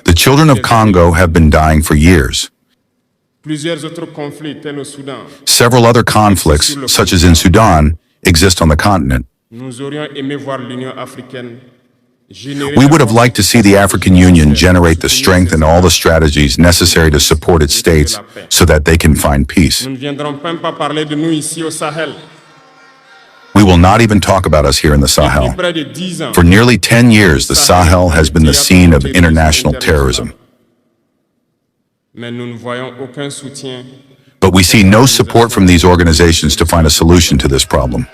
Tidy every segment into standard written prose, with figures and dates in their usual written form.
The children of Congo have been dying for years. Several other conflicts, such as in Sudan, exist on the continent. We would have liked to see the African Union generate the strength and all the strategies necessary to support its states so that they can find peace. We will not even talk about us here in the Sahel. For nearly 10 years, the Sahel has been the scene of international terrorism. But we see no support from these organizations to find a solution to this problem.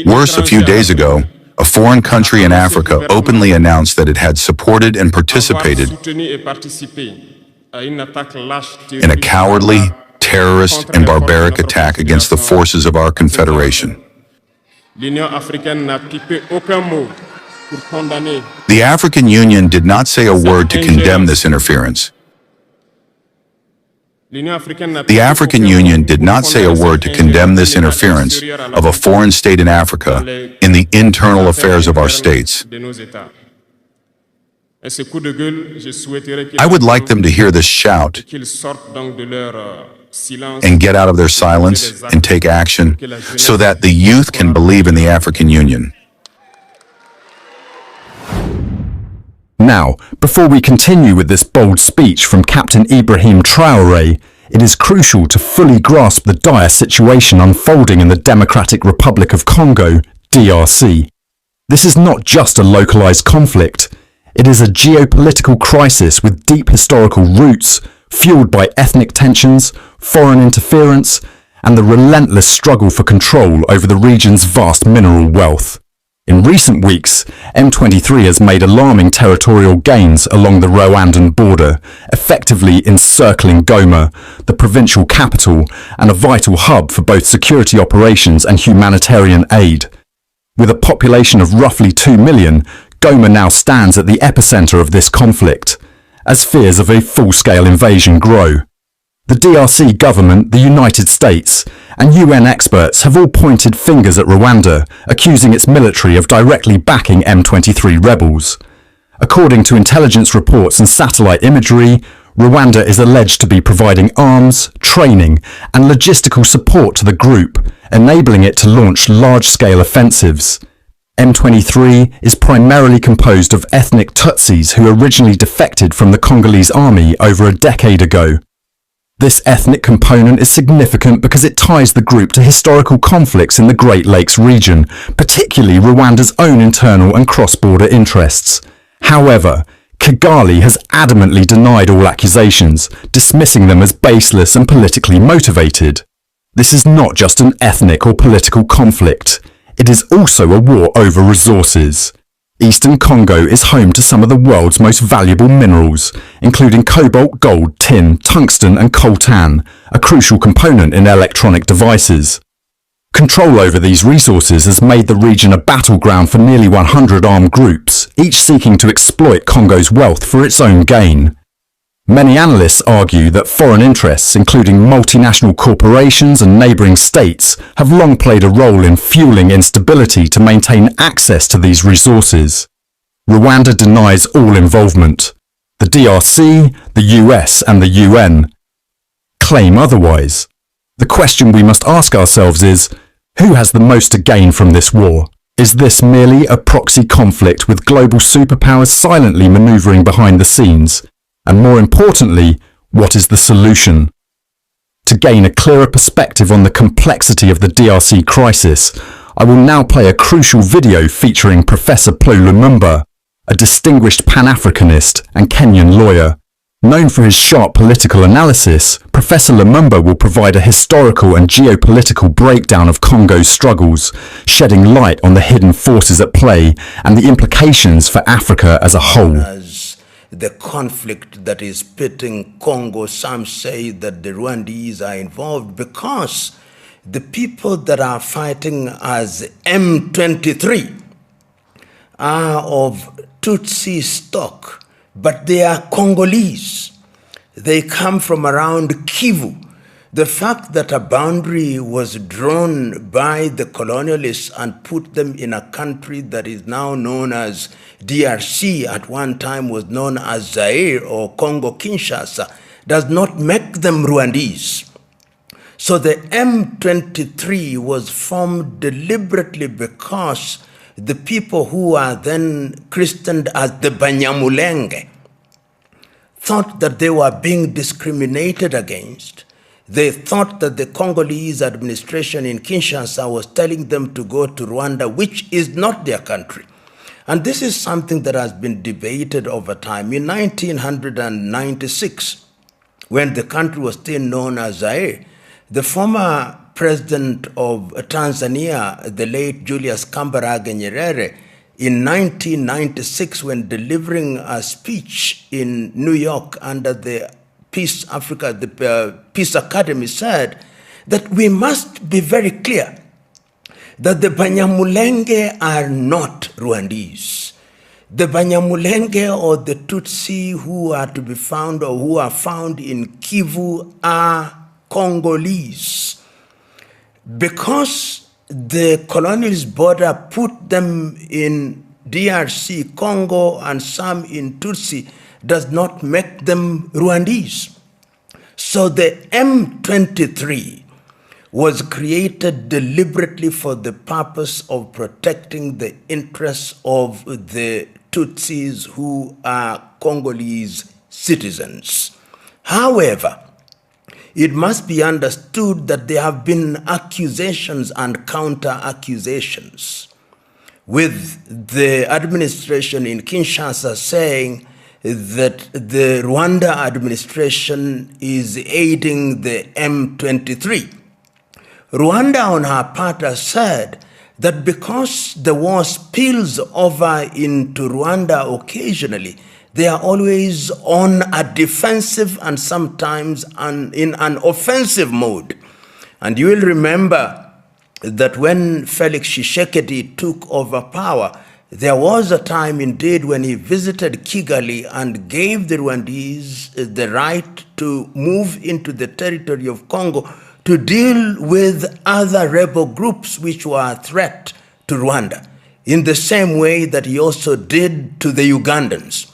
Worse, a few days ago, a foreign country in Africa openly announced that it had supported and participated in a cowardly, terrorist, and barbaric attack against the forces of our confederation. The African Union did not say a word to condemn this interference. The African Union did not say a word to condemn this interference of a foreign state in Africa in the internal affairs of our states. I would like them to hear this shout and get out of their silence and take action so that the youth can believe in the African Union. Now, before we continue with this bold speech from Captain Ibrahim Traoré, it is crucial to fully grasp the dire situation unfolding in the Democratic Republic of Congo, DRC. This is not just a localized conflict. It is a geopolitical crisis with deep historical roots, fueled by ethnic tensions, foreign interference, and the relentless struggle for control over the region's vast mineral wealth. In recent weeks, M23 has made alarming territorial gains along the Rwandan border, effectively encircling Goma, the provincial capital, and a vital hub for both security operations and humanitarian aid. With a population of roughly 2 million, Goma now stands at the epicenter of this conflict, as fears of a full-scale invasion grow. The DRC government, the United States, and UN experts have all pointed fingers at Rwanda, accusing its military of directly backing M23 rebels. According to intelligence reports and satellite imagery, Rwanda is alleged to be providing arms, training, and logistical support to the group, enabling it to launch large-scale offensives. M23 is primarily composed of ethnic Tutsis who originally defected from the Congolese army over a decade ago. This ethnic component is significant because it ties the group to historical conflicts in the Great Lakes region, particularly Rwanda's own internal and cross-border interests. However, Kigali has adamantly denied all accusations, dismissing them as baseless and politically motivated. This is not just an ethnic or political conflict. It is also a war over resources. Eastern Congo is home to some of the world's most valuable minerals, including cobalt, gold, tin, tungsten and coltan, a crucial component in electronic devices. Control over these resources has made the region a battleground for nearly 100 armed groups, each seeking to exploit Congo's wealth for its own gain. Many analysts argue that foreign interests, including multinational corporations and neighbouring states, have long played a role in fueling instability to maintain access to these resources. Rwanda denies all involvement. The DRC, the US and the UN claim otherwise. The question we must ask ourselves is, who has the most to gain from this war? Is this merely a proxy conflict with global superpowers silently manoeuvring behind the scenes? And more importantly, what is the solution? To gain a clearer perspective on the complexity of the DRC crisis, I will now play a crucial video featuring Professor Pro Lumba, a distinguished Pan-Africanist and Kenyan lawyer. Known for his sharp political analysis, Professor Lumba will provide a historical and geopolitical breakdown of Congo's struggles, shedding light on the hidden forces at play and the implications for Africa as a whole. The conflict that is pitting Congo, some say that the Rwandese are involved because the people that are fighting as M23 are of Tutsi stock, but they are Congolese. they come from around Kivu. The fact that a boundary was drawn by the colonialists and put them in a country that is now known as DRC, at one time was known as Zaire or Congo-Kinshasa, does not make them Rwandese. So the M23 was formed deliberately because the people who are then christened as the Banyamulenge thought that they were being discriminated against. They thought that the Congolese administration in Kinshasa was telling them to go to Rwanda, which is not their country. And this is something that has been debated over time. In 1996, when the country was still known as Zaire, the former president of Tanzania, the late Julius Kambarage Nyerere, in 1996, when delivering a speech in New York under the Peace Academy, said that we must be very clear that the Banyamulenge are not Rwandese. The Banyamulenge or the Tutsi who are to be found or who are found in Kivu are Congolese. Because the colonialist border put them in DRC, Congo, and some in Tutsi, does not make them Rwandese. So the M23 was created deliberately for the purpose of protecting the interests of the Tutsis who are Congolese citizens. However, it must be understood that there have been accusations and counter-accusations, with the administration in Kinshasa saying that the Rwanda administration is aiding the M23. Rwanda, on her part, has said that because the war spills over into Rwanda occasionally, they are always on a defensive and sometimes in an offensive mode. And you will remember that when Felix Tshisekedi took over power, there was a time indeed when he visited Kigali and gave the Rwandese the right to move into the territory of Congo to deal with other rebel groups which were a threat to Rwanda, in the same way that he also did to the Ugandans.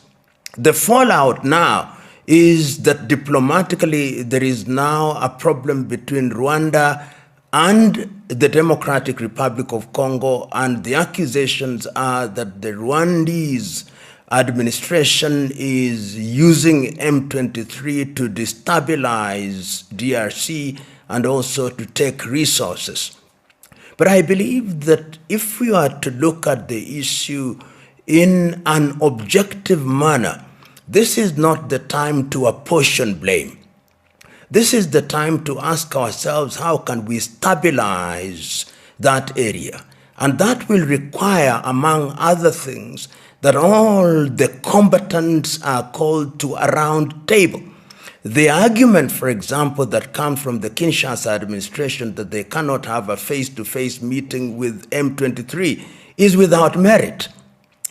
The fallout now is that diplomatically there is now a problem between Rwanda and the Democratic Republic of Congo, and the accusations are that the Rwandese administration is using M23 to destabilize DRC and also to take resources. But I believe that if we are to look at the issue in an objective manner, this is not the time to apportion blame. This is the time to ask ourselves, how can we stabilize that area? And that will require, among other things, that all the combatants are called to a round table. The argument, for example, that comes from the Kinshasa administration that they cannot have a face-to-face meeting with M23 is without merit,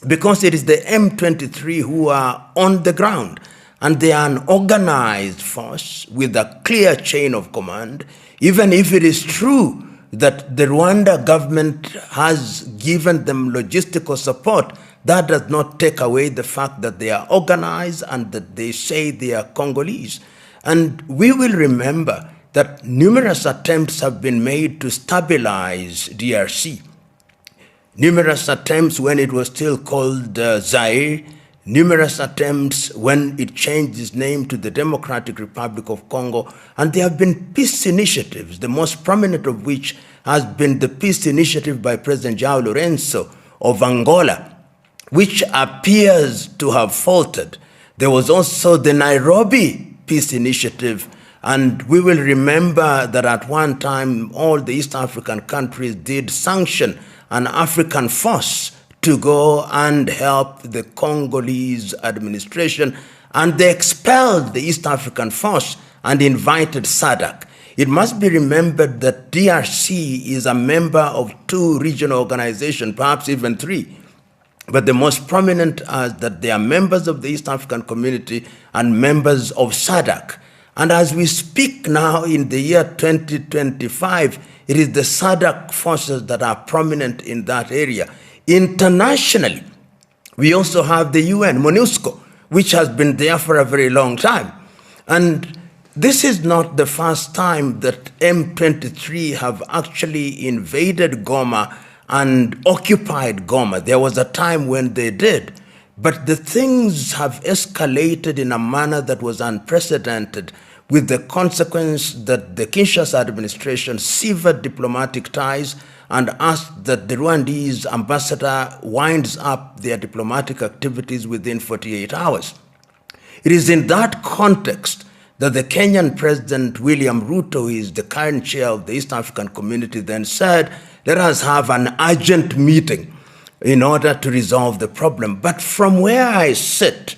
because it is the M23 who are on the ground, and they are an organized force with a clear chain of command. Even if it is true that the Rwanda government has given them logistical support, that does not take away the fact that they are organized and that they say they are Congolese. And we will remember that numerous attempts have been made to stabilize DRC. Numerous attempts when it was still called Zaire, numerous attempts when it changed its name to the Democratic Republic of Congo, and there have been peace initiatives, the most prominent of which has been the peace initiative by President João Lourenço of Angola, which appears to have faltered. There was also the Nairobi peace initiative, and we will remember that at one time all the East African countries did sanction an African force to go and help the Congolese administration, and they expelled the East African force and invited SADC. It must be remembered that DRC is a member of 2 regional organizations, perhaps even 3. but the most prominent are that they are members of the East African Community and members of SADC. And as we speak now in the year 2025, it is the SADC forces that are prominent in that area. Internationally, we also have the UN, MONUSCO, which has been there for a very long time. And this is not the first time that M23 have actually invaded Goma and occupied Goma. There was a time when they did. But the things have escalated in a manner that was unprecedented, with the consequence that the Kinshasa administration severed diplomatic ties and asked that the Rwandese ambassador winds up their diplomatic activities within 48 hours. It is in that context that the Kenyan President William Ruto, who is the current chair of the East African Community, then said, let us have an urgent meeting in order to resolve the problem. But from where I sit,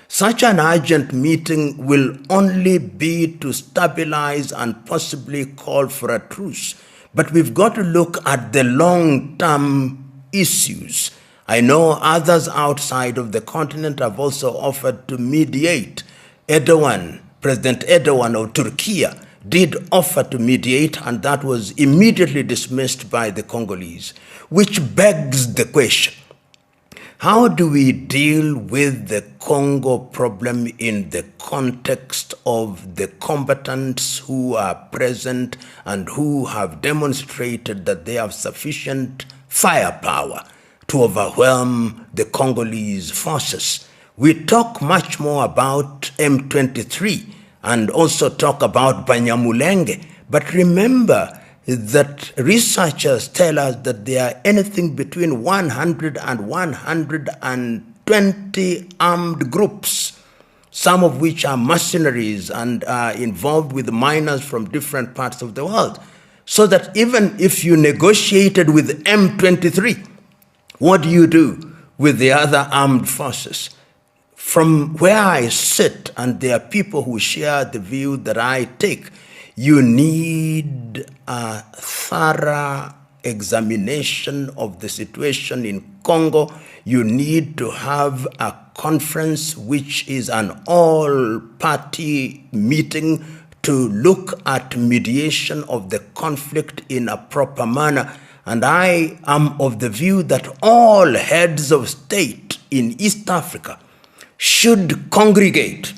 such an urgent meeting will only be to stabilize and possibly call for a truce. But we've got to look at the long-term issues. I know others outside of the continent have also offered to mediate. President Erdogan of Turkey did offer to mediate, and that was immediately dismissed by the Congolese, which begs the question, how do we deal with the Congo problem in the context of the combatants who are present and who have demonstrated that they have sufficient firepower to overwhelm the Congolese forces? We talk much more about M23 and also talk about Banyamulenge. But remember that researchers tell us that there are anything between 100 and 120 armed groups, some of which are mercenaries and are involved with miners from different parts of the world. So that even if you negotiated with M23, what do you do with the other armed forces? From where I sit, and there are people who share the view that I take, you need a thorough examination of the situation in Congo. You need to have a conference which is an all-party meeting to look at mediation of the conflict in a proper manner. And I am of the view that all heads of state in East Africa should congregate.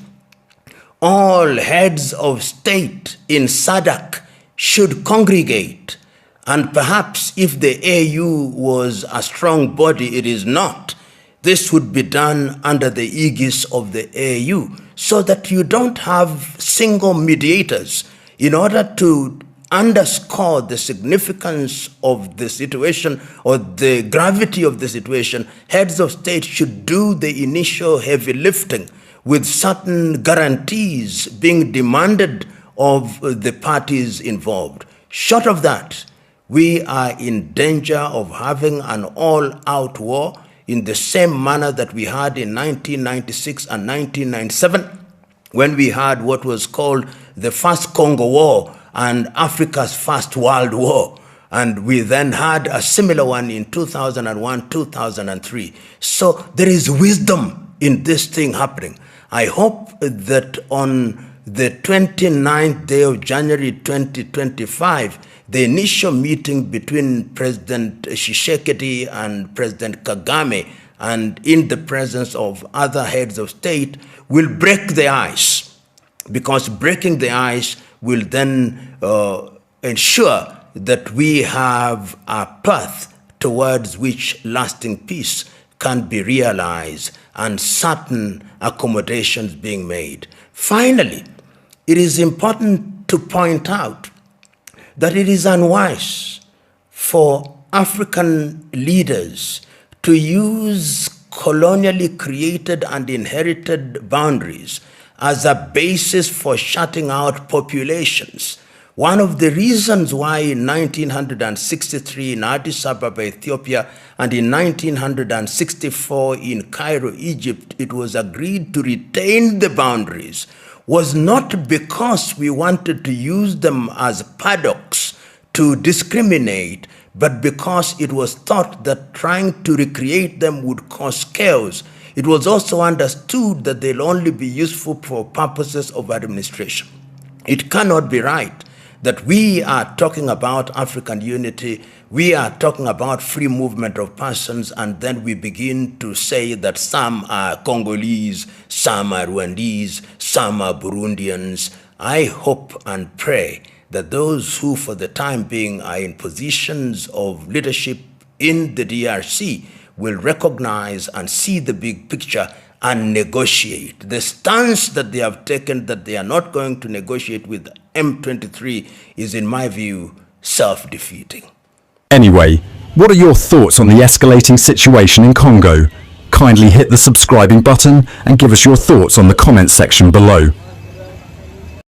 All heads of state in SADC should congregate. And perhaps if the AU was a strong body, it is not. This would be done under the aegis of the AU, so that you don't have single mediators. In order to underscore the significance of the situation or the gravity of the situation, heads of state should do the initial heavy lifting, with certain guarantees being demanded of the parties involved. Short of that, we are in danger of having an all-out war in the same manner that we had in 1996 and 1997, when we had what was called the First Congo War and Africa's First World War. And we then had a similar one in 2001, 2003. So there is wisdom in this thing happening. I hope that on the 29th day of January 2025, the initial meeting between President Tshisekedi and President Kagame, and in the presence of other heads of state, will break the ice, because breaking the ice will then ensure that we have a path towards which lasting peace can be realized and certain accommodations being made. Finally, it is important to point out that it is unwise for African leaders to use colonially created and inherited boundaries as a basis for shutting out populations. One of the reasons why in 1963 in Addis Ababa, Ethiopia, and in 1964 in Cairo, Egypt, it was agreed to retain the boundaries was not because we wanted to use them as paddocks to discriminate, but because it was thought that trying to recreate them would cause chaos, it was also understood that they'll only be useful for purposes of administration. It cannot be right that we are talking about African unity, we are talking about free movement of persons, and then we begin to say that some are Congolese, some are Rwandese, some are Burundians. I hope and pray that those who for the time being are in positions of leadership in the DRC will recognize and see the big picture and negotiate. The stance that they have taken that they are not going to negotiate with M23 is, in my view, self-defeating. Anyway, what are your thoughts on the escalating situation in Congo? Kindly hit the subscribing button and give us your thoughts on the comments section below.